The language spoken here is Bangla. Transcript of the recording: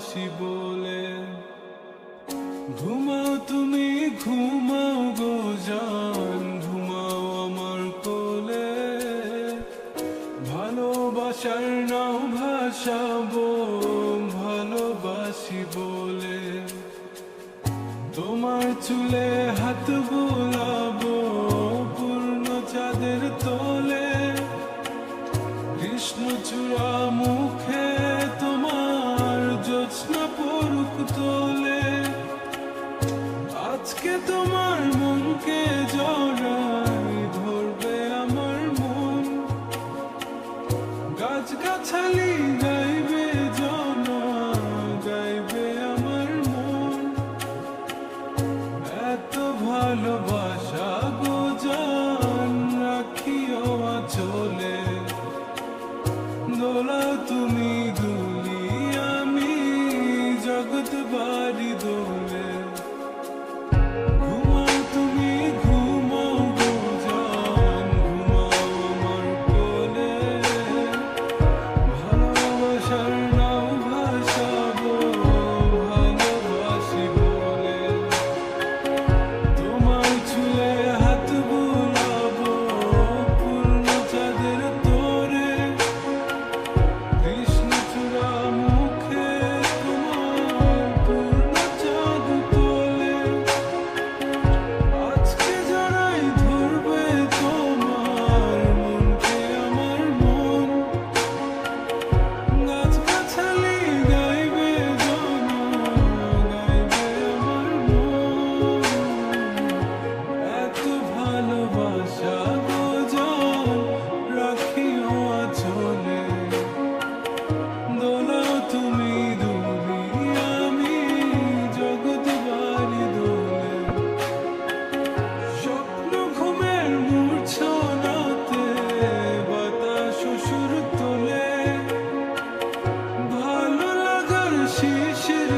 ভালোবাসি বলে। ঘুমাও তুমি ঘুমাও গো জান, ঘুমাও আমার কোলে। ভালোবাসার নাও ভাসাবো ভালোবাসি বলে। তোমার চুলে হাত বোলাবো পূর্ণ চাঁদের তোলে। কৃষ্ণচূড়া মুখে তোমার জ্যোৎস্না পড়ুক তোলে। আজকে তোমার মনকে জড়াই ধরবে আমার মন। গাছগাছালি গাইবে জনা, গাইবে আমার মন। এত ভালোবাসা গো জান রাখিও আঁচলে। দোলাও তুমি দুলি আমি জগৎ বাড়ি দোলে। ঘুমাও তুমি ঘুমাও গো জান, ঘুমাও আমার কোলে। ভালোবাসার নাও ভাসাবো ভালোবাসি বলে। তোমার চুলে হাত বোলাবো পূর্ণ চাঁদের তোরে। কৃষ্ণচূড়া মুখে তোমার পূর্ণ চাঁদ তোলে। আজকে জড়াই ধরবে তোমার মনকে আমার মন। গাছগাছালি গাইবে জনা, গাইবে আমার মন। এত ভালোবাসা গো জান রাখিও আঁচলে। দোলাও তুমি দুলি আমি জগৎ বাড়ি দোলে। স্বপ্ন ঘুমের মূর্ছনাতে বাতাস সুর তোলে। ভালো লাগার শিশির